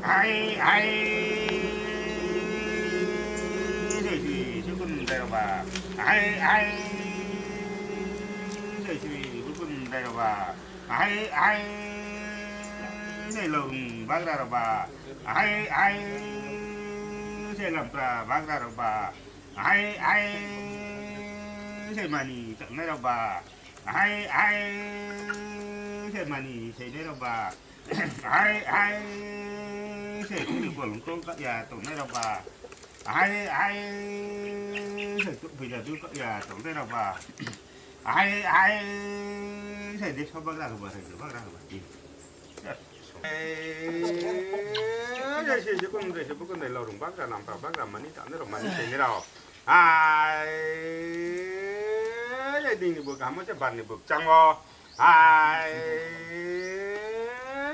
ai rồi thì chứ con đây là bà ai rồi thì chứ con đây là bà ai này lồng bác ra là bà ai sẽ làm ra bác ra là bà ai sẽ mà nhỉ chẳng đây là bà ai sẽ mà nhỉ sẽ đây là bà ai sẽ cũng được vào lồng tốt các nhà tổng đây là bà ai sẽ cũng bây giờ tôi các nhà tổng đây là bà ai sẽ đi sau bác ra là bà sẽ bác ra là bà gì giờ sẽ cũng này lâu rồi bác ra làm tao bác làm mà đi tạm nữa rồi mà đi chơi thế nào ai giờ đi buổi cảm ơn các bạn buổi trăng o ai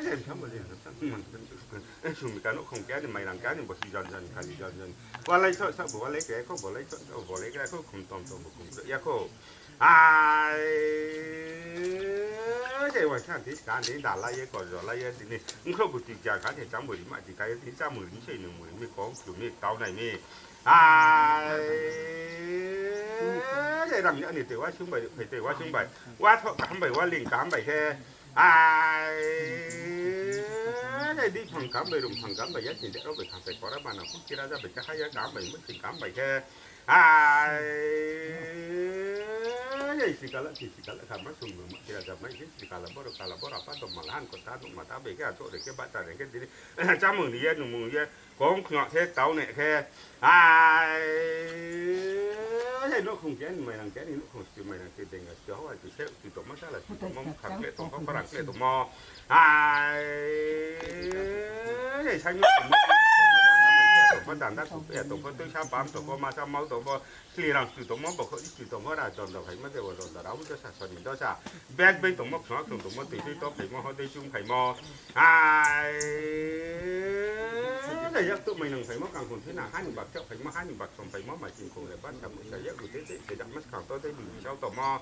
giờ thắm rồi mình chúng cái nó không kéo thì mày làm kéo thì bỏ xì dần khai xì dần qua lấy thôi sao bỏ lấy cái không bỏ lấy thôi bỏ lấy cái không không tồn tồn không được ya không ai cáiวันข้างที่การที่ด่าไล่ก่อนไล่ทีนี้มันเข้าบุตรจากการที่จำมือมาที่การที่จำมือที่ใช่หนึ่งมือมีของอยู่มีเตาไหนมีไอ้ดังนี้นี่แต่ว่าชุ่มใบแต่ว่าชุ่มใบว่าเท่ากันใบว่าลิงกันใบแค่ไอ้ดิพังกันใบรุมพังกันใบยัดสิเดี๋ยวเราไปทำใส่กระบานะพวกที่เราจะไปจะให้ยัดกันใบไม่ถึงกันใบแค่sikala kan masuk rumah kita zaman ini sikala baru apa tuh malahan kota tuh mata bega tuh deh ke baca deh ke jadi camu dia numu dia kong ngọ thế tàu này ke thế nó không cái mày làm cái này nó không chịu mày làm cái tiền là chó là chịu chịu tụi nó sao là chịu tụi nó khẳng lệ tụi nó phát lệ tụi nó thế sao nhá có đàn đã tụi bé tụi có tôi sao bám tụi có mà sao máu tụi có khi làm tụi nó bảo khởi tụi nó là tròn đầu phải mất đều rồi là đấu cho sạch sạch đó sao bé bên tụi nó xóa tụi nó tụi tôi phải mò họ tụi chung phải mò này giác tụi mình phải mò càng còn thế nào hai nghìn bạc chắc phải mò hai nghìn bạc xong phải mò mà chịu cùng lại bắt chậm sẽ giác được thế sẽ đặt mắt càng tôi thấy bị sao tụi mò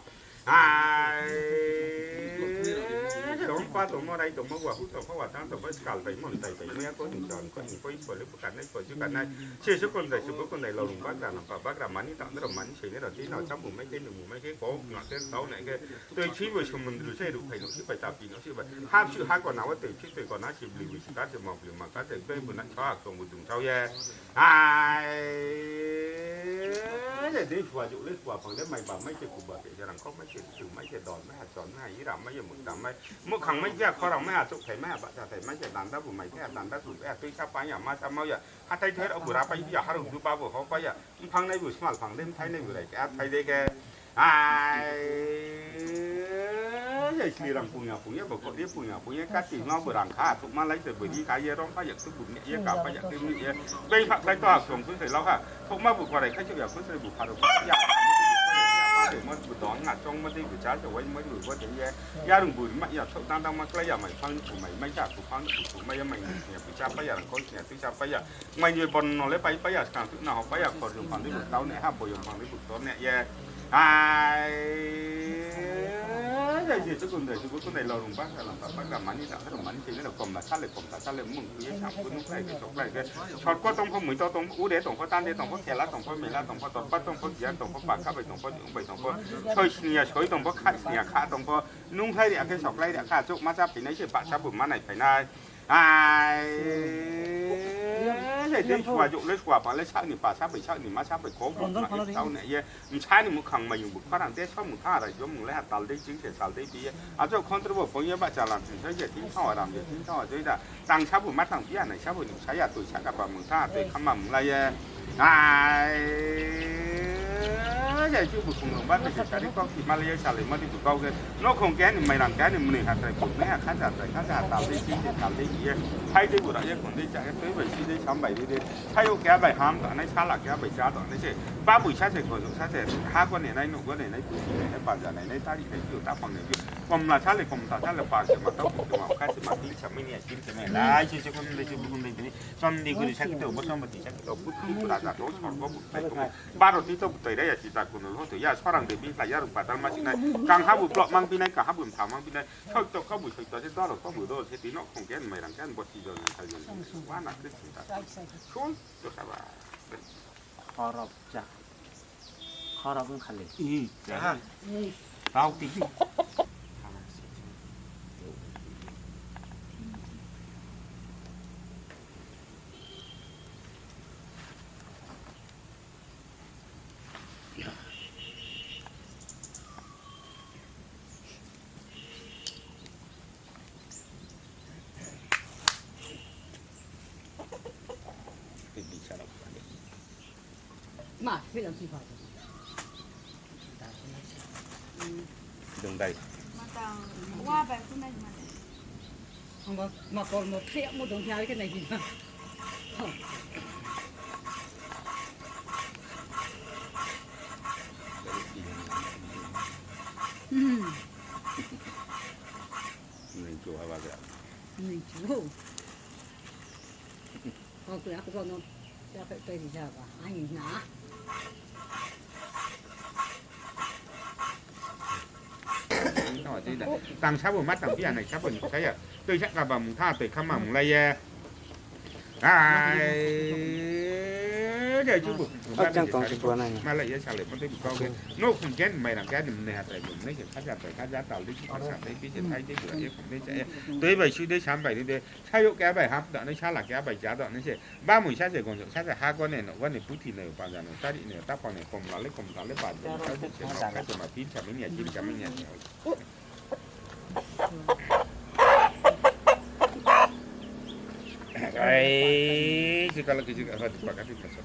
tụi qua tụi mò đây tụi mò qua hút tụi mò qua tăng tụi mò cào phải mòn tay phải mấy có những tròn có những có lúc cái này có chứ cái này chia số con này lâu lùng bác làm mani tạm rất là mani chỉ là tí nào trong mùng mấy cái có ngọn cái tàu này cái tôi chỉ vừa xong mình rồi đủ phải nó chỉ phải tập gì nó chỉ phải hai con nào từ chứ từ còn nó chỉ lì cá từ mọc lì mà cá từ bên bữa nãy cho còn một dùng sau ye để đi qua chỗ lấy qua bằng đấy mày bảo mấy cái của bà để cho rằng có mấy cái từ mấy cái đòn mấy hạt tròn mấy hạt ý làm mấy giờ một đám mấy một khẳng mấy cái khó làm mấy hạt chỗ thấy mấy hạt bạn thấy mấy cái đàn đá của mày cái hạt đàn đá của cái tôi sao phải nhà mà sao bây giờ hạt thấy thế ở của ra bây giờ hạt đồng chú ba vừa khó bây giờ phăng này vừa smart phăng đêm thấy này vừa này cái thấy đây cái vậy thì làm phù nhá bảo có đi phù nhá các chị nó vừa làm khá tụi mà lấy từ bữa đi cái gì đó phải giật sức bụng nhẹ cả phải giật cái nhẹ đây phạt đây to xuống cứ phải lau ha tụi mà vừa qua đây cái chuyện cứ phải bụng phạt được để mà bữa đó ngạt trong mà đi bữa trái rồi mới được có thể gia đình bữa mà giờ thâu đang mà cái giờ mày phăng của mày mấy chả của phăng của mày mày nhà bữa trái bây giờ có nhà tôi trái bây giờ mày như bọn nó lấy bây giờ càng thứ nào bây giờ còn dùng phăng đi bữa tao này ha bồi dùng phăng đi bữa đó nè đây thì chúng con này lâu bác làm mani tạo rất là mani thì nó là cầm là sát lại mừng cái sản phẩm nó phải cái chọc lại cái chọt có tông không mười to tông ú để tông có tan để tông có kẹt lá tông có mì lá tông có tông bắt tông có gián tông có bạc cá bảy tông có những bảy tông có chơi nhà chơi tông có khai nhà khai tông có nung thay để cái chọc lại để khai chụp má ra phải lấy chỉ bạc ra bùn má này phải này để đi qua chỗ lấy qua bà lấy xác thì bà xác phải xác thì má xác phải có một cái tao này ye mình sai thì một khẳng mày dùng một phát hàng tết sau một thà rồi giống một lấy hạt tàu đấy chính thể tàu đấy bia cho con tôi bảo có như bạn trả làm thì sẽ dễ tính thọ làm dễ tính thọ đấy là tăng xác một mắt thằng kia này xác một những sai tuổi xác cả bà một thà tuổi khăm mầm là ye vậy chứ một cùng đồng bát thì sẽ đi con thì Malaysia sẽ lấy mất đi một câu cái nó không cái này mày làm cái này mình hạt này cũng mấy hạt khác hạt tàu đấy chính thể tàu đấy bia thay đi của đại gia còn đi chạy tới bảy đi sáu bảy đi thay ô kéo bảy ham đó này xa là kéo bảy giá đó này chứ ba buổi sáng sẽ còn dùng sáng sẽ hai con này nụ con này buổi chiều này bà giờ này ta đi thấy kiểu ta bằng này còn là sáng lại còn ta sáng là bà sẽ mà tao cũng được mà khai sẽ mà đi sẽ mới nhẹ chín sẽ mẹ lại chứ con này chứ con này cái xong đi cái sáng cái đầu bắt xong mà thì sáng cái đầu bút khi của đại gia đối chọn có một tay không ba đầu tí tao tới đây là chỉ ta คนเขาถือยาช่อรังเดบิสายยาลุปัตตามาสิไหนกางข้าบุปลอกมังปีไหนกางข้าบุถามมังปีไหนเขาตกเขาบุเฉยตัวเช่นตัวเราเขาบุโดนเช่นตีนอกของแกนไม่รังแกนบดทีเดียวในไทยยันว่านักขึ้นสุดท้ายช่วยตัวสบายขอรบจ้ะขอรบเรื่องคันเลยจ้าเราตี mà phải làm gì phải đường đây qua về cái này mà còn một xe một đồng theo cái này gì mà mình chùa bao giờ mình chú còn cái ác của nó ra phải tới thì sao cả anh nhá tăng sáu bộ mắt tăng cái này sáu bộ cái à tôi chắc là bằng tha từ khăm mỏng lây giờ chú bực mà lại giờ sao lại mất cái bực con kia nó không chết mày làm cái này hạt lại dùng lấy cái phát ra tới phát giá tàu lấy cái sản lấy cái chuyện thay cái bữa ấy không lấy chạy tới vậy chứ đấy sáng bảy đi thay độ cái bài hấp đoạn nó sáng là cái bài giá đoạn nó sẽ ba mùi sáng sẽ còn sáng là hai con này nó con này phút thì này bao giờ nó ta đi này ta còn này cùng nó lấy bàn cái mà phím chả mấy nhà chim chả mấy nhà segala kejutan pakai di pasar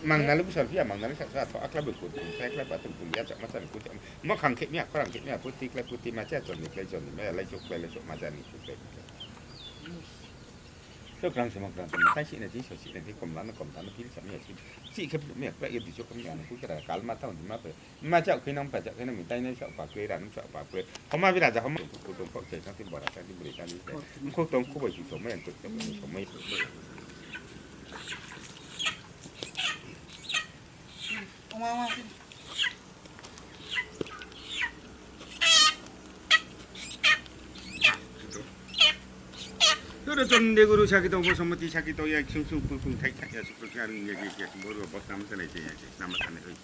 mang nalu besar dia mang nalu satu akla berkut saya akla batu punya cak macam itu mak kangkitnya kurang kitnya putih macam tu ni kelajun ni lejok macam ni so kerang semua tapi sih nanti komlan pilih sama ya sih kepilih baik itu cukup ni aku kira kalau mata untuk apa macam kena nampak kena minta ini sok pakai dan sok pakai kamu bila dah kamu potong pakai nanti barat nanti berikan ni kau potong kau baju semua yang tu semua itu Sudah tonde guru sakit atau somati sakit atau ya sung pun thai ya seperti yang ya baru bos nama sana itu ya nama sana itu.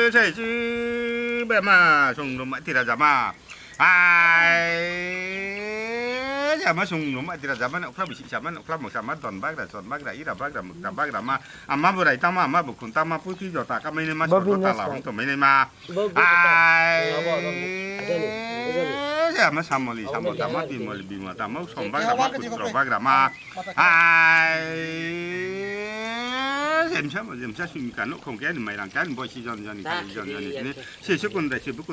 Saya sih bema sung rumah tidak sama. Sama sung rumah tidak sama. Oklah bisi sama, oklah mau sama ton bag dah, ira bag dah, mukta bag dah ma. Amma berai tama, amma bukun tama putih jota kami ni mas jota lah, untuk ini ma. Ya mas samoli sama tama bima tama sombag dah ma putro bag dah ma. Xem sao suy cả nó không cái mày làm cái bôi xì giòn này xì sức quân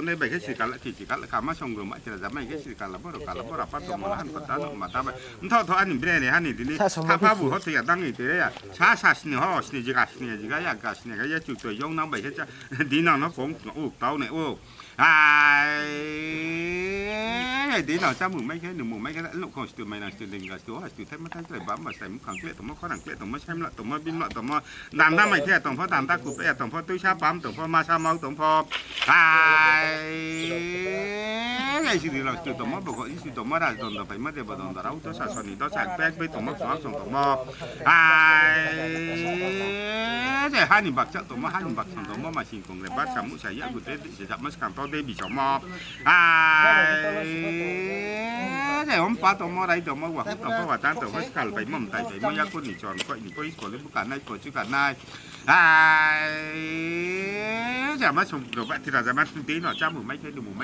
đây bảy cái xì cả là thì chỉ cả là cả mắt xong rồi mà chỉ là dám mấy cái xì cả là bắt đầu mà hắn bắt đầu mà ta vậy thôi anh bên này anh đi tháp phá bùa họ thì đang như thế à xa xí họ xí gì cả ya cả xí cái chụp tuổi giống nó bảy cái đi nào nó cũng tao này tí nào sao mấy cái lúc còn từ mày là từ đình là từ thế mà thấy rồi bám mà xem khoảng kia tụi nó có đằng kia tụi nó xem lại tụi nó bin lại tụi nó làm ra mày thế tụi nó làm ta cụ bé tụi nó tôi xa bám tụi nó ma sa máu tụi nó cái gì là từ tụi nó bộ gọi gì tụi nó là tụi nó phải mất để vào tụi nó đâu tôi sợ này đó sạc bé với tụi nó xóa xong tụi nó cái hai nghìn bạc chắc tụi nó hai nghìn bạc xong tụi nó mà chỉ còn để bắt sắm mũi sải của tết sẽ 잡mất càng to đây bị chó mò cái hôm qua tụi nó đây tụi nó hoặc tụi nó tan tụi nó cả phải mầm tại phải mấy con nhỉ tròn coi nhỉ coi của lấy cả này của chứ cả này chả mất xong rồi vậy thì là mất tí nó trăm mấy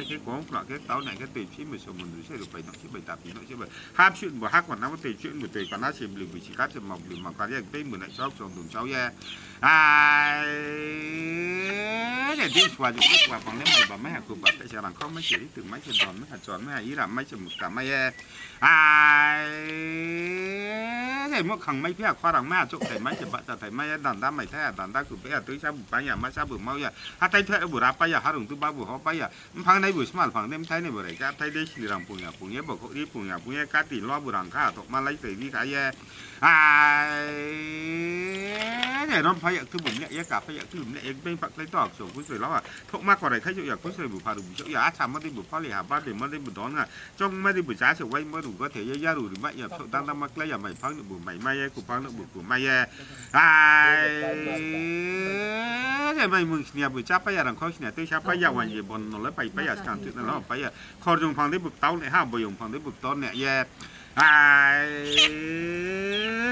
cái có cái táo này cái tiền phí mình xong mình sẽ được phải nó chỉ bảy tạp phí nó chỉ vậy hát chuyện của hát còn nó tiền chuyện của tiền còn nó chỉ lười vì chỉ cắt chỉ mỏng lười mà cái cái mình lại cho xong đường cháu ya để đi qua được qua bằng lấy mày bằng mấy hạt cục bạc tại sao bằng không mấy chỉ từ mấy trên tròn mấy hạt tròn mấy hạt ý là mấy trên một cả mấy cái mức hàng mấy phía khoa đằng mấy hạt chỗ thầy mấy trên bạc thầy mấy đàn đá mày thấy đàn đá cục bé tới sao bụng bánh nhà mấy sao bụng mau ya ถ้าไทยแท้บุราไปอย่าหาหลงตัวบ้าบุเขาไปอย่าพังในบุสมาพังในไทยในบุไรจ้าไทยได้สิรังปุ่งอย่าปุ่งเงี้ยบอกเขาดีปุ่งอย่าปุ่งเงี้ยการตีล้อบุรังข้าตกมาไล่เตยวิกายเนี่ยน้องพายคือบุ๋มเนี่ยกับพายคือบุ๋มเนี่ยเองเป็นฝักไล่ตอกส่งผู้สวยแล้วอ่ะทุกมากกว่าไรใครจะอยากผู้สวยบุพาดูบุษอยากทำมาได้บุพาเลยหาบ้านเดี๋ยวมาได้บุดอนอ่ะจ้องไม่ได้บุจ้าเฉยไว้มาดูก็เถียยาดูหรือไม่อย่าตั้งมาใกล้อย่าไม่พังบุ๋มไม่ไม่กูพังบุ๋มกูไม่เนี่ยไม่มึงเนี่ยบุจ้าไปอย่าดังเขาเนี่ยตัวชาไปอย่าวันเย็นบนนนแล้วไปอย่าสถานที่นั่นแล้วไปอย่าคอจงพังได้บุกเต้าเนี่ยห้ามบุยงพังได้บุกต้นเนี่ยแย่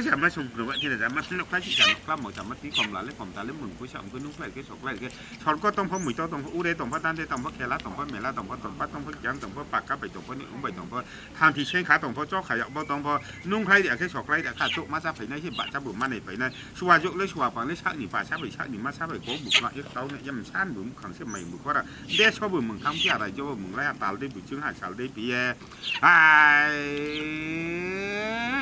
จะมาส่งหรือว่าที่ไหนจะมาเลือกใครที่จะกล้าหมดจะมาตีความหลายเรื่องความตาเรื่องมึงผู้ชายก็นุ่งแผลก็สกแผลก็ชอนก็ต้องพอหมุ่ยต้องพออู้ได้ต้องพอตันได้ต้องพอแคร์ละต้องพอเมล่าต้องพอต้องพอต้องพอยังต้องพอปากกาไปต้องพอนี่อุ้งไปต้องพอทางที่เช่นขาต้องพอจ่อขยับบ่ต้องพอนุ่งใครเดี๋ยวแค่สกใครเดี๋ยวขาดจุกมาซาไปในที่บาดจะบุ๋มมาในไปในชัวจุกเลยชัวฟังเลยชักหนีป่าชักไปชักหนีมาชักไปโก้บุกละยึดเขาเนี่ยยังชันบุ๋มขังเสียใหม่บุกว่าเดี๋ยวชอบบุ๋มมึงทำที่อะไรจะบุ๋มไล่ตาได้บุ๋มจึงหาชาวได้ปี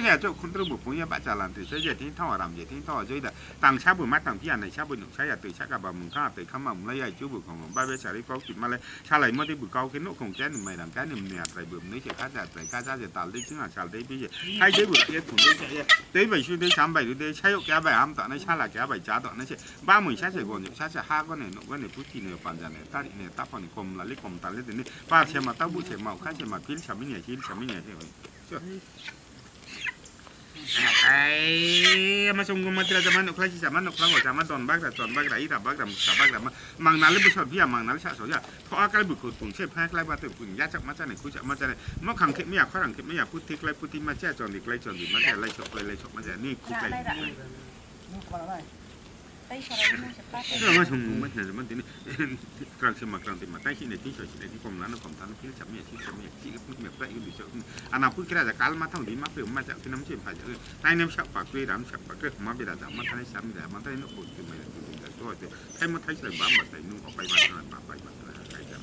เนี่ยเจ้าคนตระบุปุญญาปัจจารันติเสียที่ท่อรำเสียที่ท่อช่วยแต่ต่างชาบุมาต่างพี่อันในชาบุหนุ่มชายตื่นชากับบะมึงข้าตื่นข้ามามึงเลยจูบุของบ้านเวชาริก็กินมาเลยชาไหลเมื่อได้บุกเกาขึ้นนกของแก่หนุ่มใหม่ดังแก่หนุ่มเนี่ยใส่บุ๋มนี่เสียข้าจะใส่ข้าจะตาได้จึงหาชาได้พี่ใครใช้บุตรเยอะถุงได้ใช้ได้ใบช่วยได้ช้ำใบดูได้ใช้แก่ใบอ้ำต่อในชาละแก่ใบจ้าต่อในเช่บ้ามึงชาเฉยก่อนชาจะห้าก็เนี่ยนกว่าเนี่ยพุทธิเนี่ยปัญญาเนี่ยตาเนี่ยตาพอนิคมละลิคมตาเล็ดนี่ป้าเชื่อมาตาบุเชื่อมาข้าเชื่อมาพิลชามิเนี่ยชิลชามิเนี่ยเชื่อมาส่งกูมาเจอจะมันนกใครที่จะมันนกครั้งว่าจะมันตอนบ้าแต่ตอนบ้าแต่อีดับบ้าแต่สาบ้าแต่มังนาเลยไปชอบพี่มังนาเลยชาสอยเพราะอากาศบุกขุ่นเช่นแพ้ใกล้บ้านตื่นขุ่นยาจักมาจากไหนกูจะมาจากไหนเมื่อขังเข็มไม่อยากขังเข็มไม่อยากพูดทิ้งไรพูดทิ้งมาแจ้จอนดิไรจอนดิมาแจ้ไรชกไรชกมาแจ้นี่คุกไรเรื่องมาส่งกูมาเนี่ยมันทีนี้กลางเสมากลางติมาใต้ที่ในที่สวยที่ในที่กรมนั้นกรมท่านพี่จับเมียที่จับเมียที่พูดแบบไรก็ดูเฉยอันนั้นพูดแค่จะการมาเท่านี้มาเปลี่ยนมาจากที่น้ำเชื่อมผ่านจากใต้น้ำฉับปากด้วยน้ำฉับปากด้วยมาเวลาจะมาทำให้ซ้ำแต่มาทำให้นกบุตรไม่ได้แต่ตัวเดียวให้มาทำใส่บ้ามาใส่นุ่งออกไปมาทำปากไปมาทำใครจะ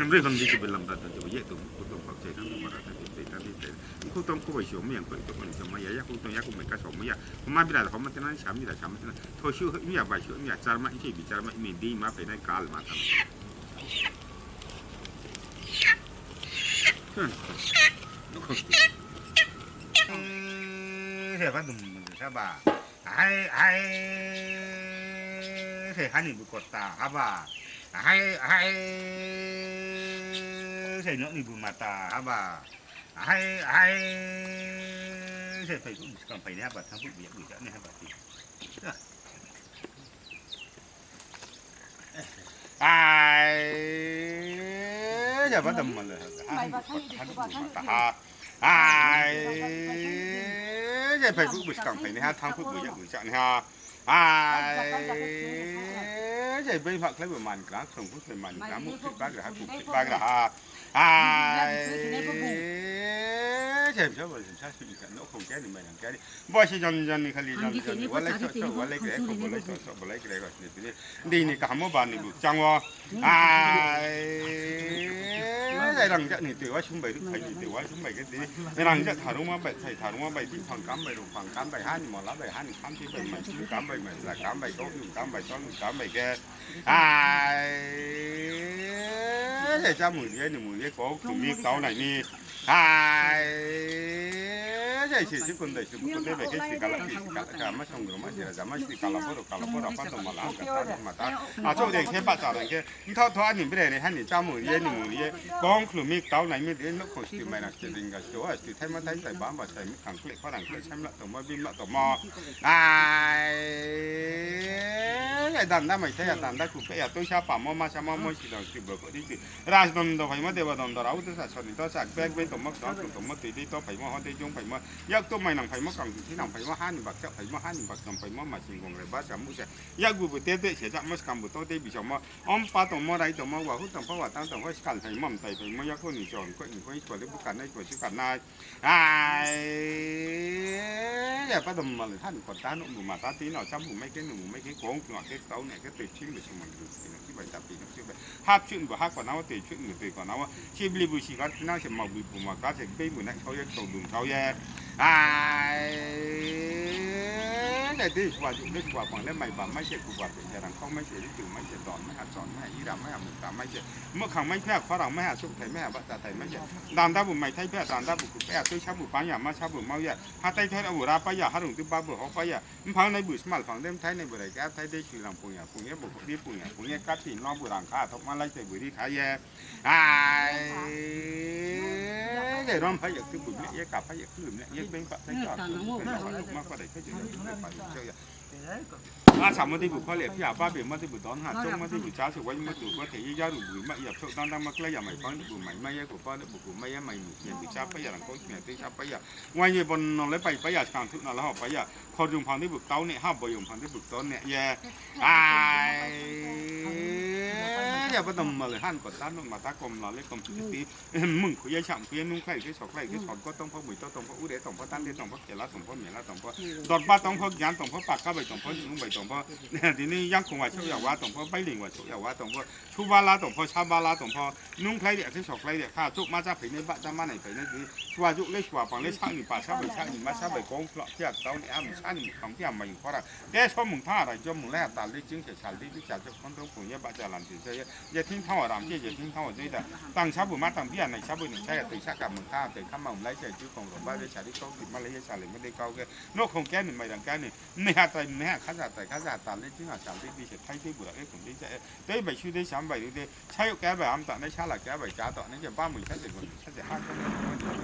เรื่องนี้จะเป็นลำดับจะไปแยกตัวคุณต้องเข้าใจทั้งหมดทั้งที่เป็นทั้งที่เป็นคุณต้องเข้าไปชมไม่อย่างคนตัวคนจะมาอยากคุณต้องอยากคุณไม่กระชมไม่อยากผมมาเวลาเขามาทำนั้นซ้ำเวลาซ้ำทำนั้นโทชื่อไม่อยากไปชื่อไม่อยากจารมาอีกทีบิจารมาอีเมดีมาไปในกาลมาทำเฮ้ยพัดดุมใช่ป่ะไอ้เฮ้ยฮันนี่บุกตาครับป่ะไอ้เฮ้ยน้องนี่บุมาตาครับป่ะไอ้เฮ้ยไปกูกำไปเนี่ยป่ะทั้งพวกเบียร์บุกเนี่ยครับป่ะที่ไอ้จะพัดดุมมาเลยฮันนี่บุกตาไอ้จะไปกูกำไปเนี่ยทั้งพวกเบียร์บุกเนี่ยไอ้จะไปฝักเล็บมันกลางส่งผู้ชายมันกลางมุกติดบ้านกระหับติดบ้านกระหับไอ้เจ็บชอบเลยชอบสิ่งนั้นนกคงแก่หนึ่งใบหนึ่งแก่ดิบ่ใช่จนนี่ขลีจนวันเล็กสดวันเล็กเล็กของวันเล็กสดวันเล็กเล็กก็นี่ดีนี่ก็หาหมู่บ้านนี่บุจังวะไอ้ในหลังจากนี่ถือว่าชุ่มใบทุกใครถือว่าชุ่มใบก็ดีในหลังจากถ่ายรูปมาใบใส่ถ่ายรูปมาใบที่ฝั่งกำใบลงฝั่งกำใบห้านี่หมดแล้วใบห้านี่ข้ามที่ใบใหม่ที่กำใบใหม่ละกำใบโต๊ะหนึ่งกำใบซ้อนหนึ่งกำใบแก่ไอ้để cho mùi cái có kiểu miếng táo này ni hai cái chỉ con đây chỉ con đây về cái gì cả là cả mấy xong rồi mấy giờ là mấy gì cả là bắt đầu mà làm cả mà ta à chỗ đây cái bắt đầu cái thao thao anh bây giờ này anh cho mùi cái con kiểu miếng táo này mới đến nó còn chỉ mày là chỉ định cái chỗ thì thấy mà thấy sai bám và sai mấy thằng kia có thằng kia xem lại tụi mà bim lại tụi mò cái đàn đó mày thấy là đàn đó cũng phải là tôi sao bảo mà sao mà chỉ là chỉ bữa đi ra đồng đồ phải mà đều đồng đồ áo tôi sản xuất tôi sản bên bên tụi mất đó tụi mất thì tôi phải mà họ đi chung phải mà giấc tôi mày nằm phải mà cầm thì nằm phải mà hai bạc chắc phải mà hai bạc cầm phải mà chỉ còn lại ba trăm mũi xe giấc vừa tết tết sẽ chắc mất cầm vừa tôi tết bị chồng mà ông ba tụi mà đây tụi mà vào hút tụi mà vào tăng tụi mà cần phải mầm phải mà giấc tôi nghỉ chọn có những cái của cái bức cảnh này của cái cảnh này giờ bắt đầu mà lạiท่านcòn ta nó mà ta tí nào chăm mấy cái cuốn ngọt cái tấu này cái từ chính là chúng mình được cái bài tập thì nó sẽ vậy hát chuyện của hát của nó từ chuyện người từ của nó khi beli bùi xì nó sẽ màu bùi mà cá sẽ bê bùi này sau giờ sầu đường sau giờ แต่ที่ว่าอยู่ได้ว่าฟังแล้วไม่บ่ไม่ใช่กูว่าเป็นแต่รังเขาไม่ใช่ที่ตื่นไม่ใช่ตอนไม่หาสอนไม่หาอีรำไม่หาหมุตาไม่ใช่เมื่อขังไม่แพ้ฝรั่งไม่หาสุขไทยไม่หาบัตรไทยไม่ใช่ดามตาบุไม่ไทยแพ้ดามตาบุกุแพ้ตัวชาบุปัญญามาชาบุเมาอย่าหาไทยไทยเอาบุราไปอย่าหาหลงที่บ้าบุเขาไปอย่าพังในบุสมาฟังเล่มไทยในบุไรแก้ไทยได้ชื่อลำปุยปุยบุกดีปุยปุยกัดที่น้องบุรังค่าทบมาไล่ใส่บุรีขายแย่เดี๋ยวร้องพายคือบุญเนี่ยกับพายคือเนี่ยยังเป็นปัจจัยจอดมากกว่าได้แค่จะได้ไปเชื่ออาสามวันที่บุกเขาเรียกพี่อาบ้าเบี่ยมาที่บุตรตอนหาจงมาที่บุตรช้าสุดไว้มาดูว่าเทียยาดูบุญมาหยับโชคตั้งตั้งมาใกล้อย่าไม่ฟังบุญใหม่ไม่แย่กูป้อนบุกไม่แย่ไม่หมุนเนี่ยบุตรช้าไปอย่าหลังก้นเนี่ยตีช้าไปอย่าวันยี่บนนอนเลยไปอย่าการทุกนอนแล้วหอบไปอย่าคอยุงพังที่บุกเต้าเนี่ยห้าบ่ยุงพังที่บุกต้นเนี่ยแย่อย่าไปดมมาเลยหันกดตั้งมาตากลมเราเล็กกลมสุดที่มึงคุยฉ่ำคุยนุ่งไข่คุยสอกไข่คุยสอนก็ต้องพ่อบุยต้องพ่ออุเดต้องพ่อตั้งเดต้องพ่อเกล้าต้องพ่อเมียละต้องพ่อดอดบ้าต้องพ่อยันต้องพ่อปากก้าใบต้องพ่อนุ่งใบต้องพ่อเนี่ยทีนี้ยังคงว่าเชี่ยวว่าต้องพ่อใบหลิงว่าเชี่ยวว่าต้องพ่อชูบาลาต้องพ่อชาบาลาต้องพ่อนุ่งไข่เด็กคุยสอกไข่เด็กข้าทุกมาจากผีในบ้านจะมาไหนผีในที่ชัวยุเล็กชัวปังเล็กช่างหนึ่งป่าชาใบช่างหนึ่งมาชาใบกองเพราะที่เต้าเนี่ยมันช่างหนึ่งของที่มาอยู่เพราะอะไรแต่ชอบมึงท่าอะไรจอมึงแรกตาเล็กจึงเฉยชาลิที่จะจะคนต้องคุยเนี่ยบ้าจะหลังถือเฉยอย่าทิ้งท่อรำเอย่าทิ้งท่อนี่แต่ตั้งชาบุมาตั้งพี่อันไหนชาบุหนึ่งใช่ตีชากับมึงท่าแต่ข้ามมาไล่เฉยชื่อของหลวงบ้านเลยชาที่เขาติดมาเลยชาเลยไม่ได้เกาแกนกคงแก่หนึ่งไม่ดังแก่หนึ่งไม่หาใจไม่หาข้าจะแต่ข้าจะตาเล็กจึงหาชาลิที่เฉยไทยที่บุตรเอ้ผมที่จะได้ใบชื่อได้ช้ำใบได้ใช้แก่ใบอันต่างได้ชาละแก่ใบจ้าต่อนี่จะบ้ามึงใช้เด็กคนใช้เด็กห้าคน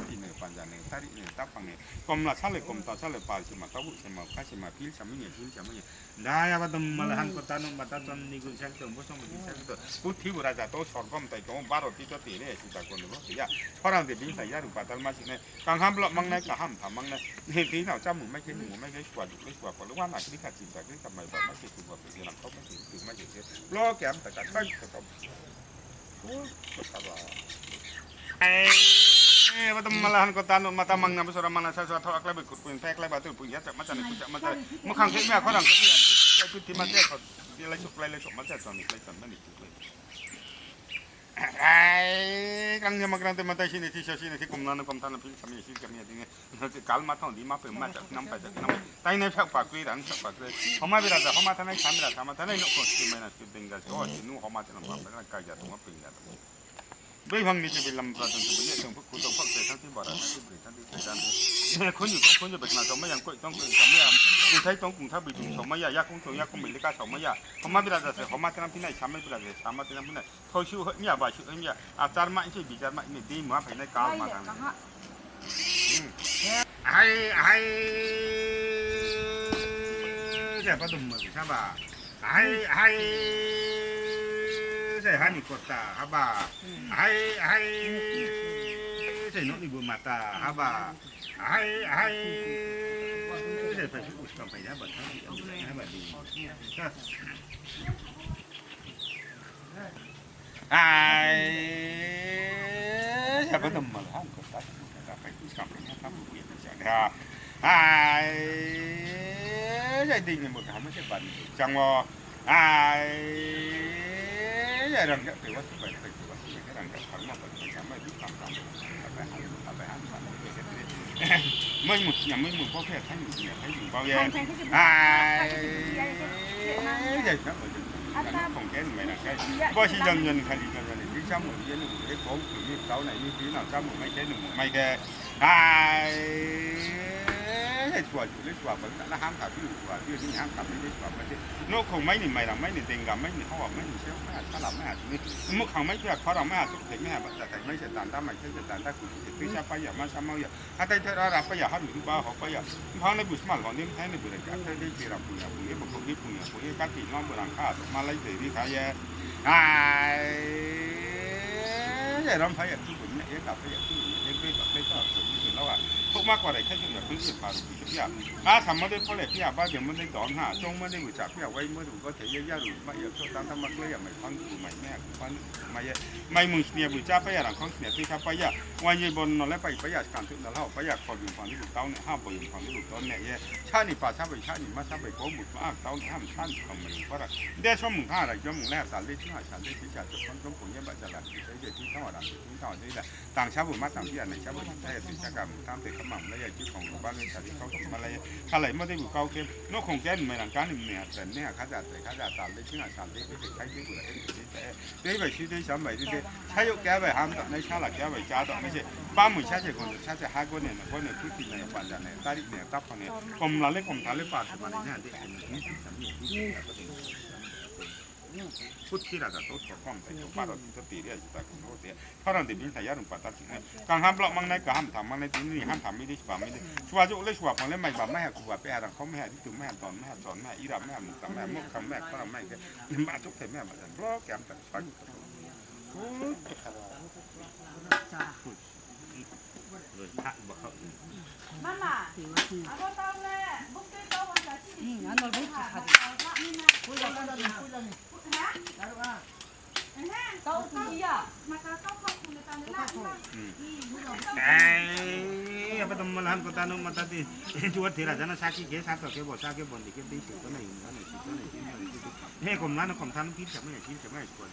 ที่หนึ่งปัญญาหนึ่งตาดิหนึ่งตับฟังหนึ่งกลมละชาเลยกลมต่อชาเลยปลายสมาตะบุสมาข้าสมาพิลสามีเนี่ยพิลสามีเนี่ยได้อะบัดมมาละหันก็ตานมาตาจนนี่กุญแจตัวผู้ชมกุญแจตัวพุทธิบุราจะโตสอนก้มแต่ก้มบารติตัวตีเนี่ยสิตาคนรู้สิยาเพราะเราเด็กดิ้งใส่ยาดูปัตตามาสิเนี่ยกังห้ามละมังเนี่ยกังห้ามทำมังเนี่ยเห็นที่เราจ้าหมูไม่ใช่หมูไม่ใช่ขวดไม่ขวดเพราะว่าหนักที่ขาดจิตแต่ที่ทำไมแบบไม่ใช่ตัวแบบนี้หลังเขาไม่ถึงถึงไม่ถึงเนี่ยล้อแก้มแต่กัดไปแต่ก็โอ้ก็ตลอดว่าต้องมาละหันก็ตานมาตามังนำไปสระมังนะชาชาทอกแล้วไปขุดปืนแทกแล้วบาดตัวปืนยัดจับมาจากไหนขุดจับมาจากมุขังเทแม่เขาดังก็เนี่ยพื้นที่มาแทกเขาอะไรชุบอะไรชุบมาจากตอนนี้อะไรตอนนั้นนี่ชุบเลยกลางยามกลางเต็มมาแต่ชินที่ชินที่กรมนั้นกรมท่านพิลสามีชินกันเนี่ยทีนี้กาลมาท่องดีมาเปิดมาจากน้ำไปจากน้ำแต่ในแพร่ปากกุยดันปากกุยเขามาเวลาเขามาท่านให้ทำเวลาทำท่านให้นกคนที่ไม่น่าจะเป็นกันก็ชินูเขามาจะนำมาเป็นการจัดตัวเป็นกันไม่พังนี่จะเป็นลำประจันตัวนี้ต้องพูดต้องฟังเสียงทั้งที่บาร์ทั้งที่บริทั้งที่การคนอยู่ต้องคนจะเป็นมาสมัยยังก็ต้องเป็นสมัยคุณใช้ต้องกรุงท่าบิดุสมัยยากคงตัวยากคงมีเลขาสมัยเขามาเวลาจะเขามาที่นั่นที่ไหนช้ำไม่เวลาจะช้ำมาที่นั่นที่ไหนเขาชื่อเนี่ยบ่ายชื่อเนี่ยอาจารย์มาชื่อบิจารณ์มาเนี่ยดีมาภายในกาลมาทางไอ้จะประดุมมือใช่ป่ะไอ้ใช่ฮันนี่กดตาฮะบ่าไอ้ใช่นกนี่บุมาตาฮะบ่าไอ้ใช่ไปอุสกไปนะบัดทั้งที่อันนี้นะบัดดีไอ้ใช่ประดุมมือฮันกดตาไปอุสกไปนะทำบุญเนี่ยใช่ไหมไอ้ใช่ดีเนี่ยหมดทำไม่ใช่บัดจังวะไอ้rằng cái điều đó phải cái rằng cái phần mà phải cảm ơn biết làm mấy một nhà mấy một có thể thấy một nhà thấy dùng bao giờ vậy đó còn cái này là cái có chỉ dân nhân khai dân này biết sao một cái cổ như tàu này như thế nào sao một mấy cái một mấy cáiให้ชัวร์อยู่เลยชัวร์มันแล้วห้ามขาดที่อยู่ชัวร์ที่นี่ห้ามขาดไม่ได้ชัวร์ไม่ได้นกคงไม่หนีไม่หลังไม่หนีเต็งกับไม่หนีเขาบอกไม่หนีเชี่ยวไม่หาถ้าหลับไม่หาทีนี้มุกขังไม่เชื่อเขาเราไม่หาสุดเด็กไม่หาแต่แต่ไม่เชื่อตานตาไม่เชื่อตานตาคุณคือชาไปอย่ามาชาเมาอย่าถ้าได้เท่าไรไปอย่าห้ามอยู่ที่บ้านเขาไปอย่าพังในบุษมาหลอนนี่แท้ในบุษการได้เจริญปุญญาปุญญาบุคคลที่ปุญญาปุญญาการตีน้องบุรังค่ามาไล่เสรีขายแย่อย่าร้องไห้อย่าที่บุญเนี่ยกับอย่าที่บุญเนี่ยด้วยกับไม่ชอบผมถึงแล้วอ่ะพวกมากกว่าไหนแค่ช่วงแบบพื้นที่ผ่านปีที่อ่ะทำมาได้เพราะอะไรพี่อ่ะบ้านเดี๋ยวมันได้ดอนหาจงมันได้หัวจักพี่อ่ะไว้เมื่อดูก็จะเยอะๆหรือไม่เยอะตามธรรมะเลยอ่ะไม่ฟังไม่แม่ฟังไม่มึงเนี่ยบุญจ้าไปอย่างหลังของเนี่ยที่ข้าไปอ่ะวันยีบนนอนแล้วไปอยากการถึงแล้วไปอยากขอดูฟังที่ถูกต้องเนี่ยห้ามปล่อยฟังที่ถูกต้องเนี่ยชาติป่าชาไปชาติมาชาไปโกบุตรมาเต้าห้ามชาติของมันเพราะอะไรเดี๋ยวช่วงมึงท่าอะไรช่วงมึงแรกสารเลี้ยงที่หาสารเลี้ยงที่จะคนต้องผลเนี่ยบัจจาระใช้เด็กที่เท่าไหร่ တာဒီတော့ဒီတာတန်ချဘူးမတန်ပြနေချဘူးတဲ့ဒီချက်ကတန်တဲ့ကမှမလဲရကြီးของบ้านเลยที่เขาถึงมาเลยถ้าไหลไม่ได้บุกเกาเก็บนกของแกนไม่หลังการนี่เนี่ยแต่เนี่ยข้าจะตามเลยที่งานตามเลยที่ใช้ที่บุรีแต่ได้ไปชื่อได้สามใบที่ใช้ยกแก้ไปห้ามในชาหลักแก้ไปจ้าต่อไม่ใช่บ้านมึงใช้คนใช้ห้าคนเนี่ยคนเนี่ยทุกทีเนี่ยปัจจัยเนี่ยตาดิเนี่ยตับคนเนี่ยกลมละเล็กกลมทะเลปาดมาเนี่ยที่นี่ที่สามีพุทธิราชโตถอดความไปถูกปาดตัวตีเรียกแต่คนโน้ตเนี่ยเพราะเราติดบินทายารุปาตัดสิ่งนี้การห้ามเรามั่งในการห้ามทำมั่งในที่นี่ห้ามทำไม่ได้ชัวไม่ได้ชัวจะเล่ชัวผมเล่นไม่แบบไม่ให้กูแบบไปหาทางเขาไม่ให้ที่ถึงไม่ให้ตอนไม่ให้สอนไม่ให้อีรับไม่ให้มุกตาไม่ให้มุกคำแม่ก็ทำไม่ได้มาทุกเทแม่มาแต่เพราะแกมแต่ใช้เลยพระบอกเขา 妈妈，阿哥到了，不给到我家去。俺那不是他的，不要看到你，不要你，来了啊，到底呀，马上到考苦了，到了那。apa teman han kota nu mata ti jual tira jana saki ke satu ke bo saki bon dikit di situ nih he kom lana kom tan ki chama ya ki chama ya ko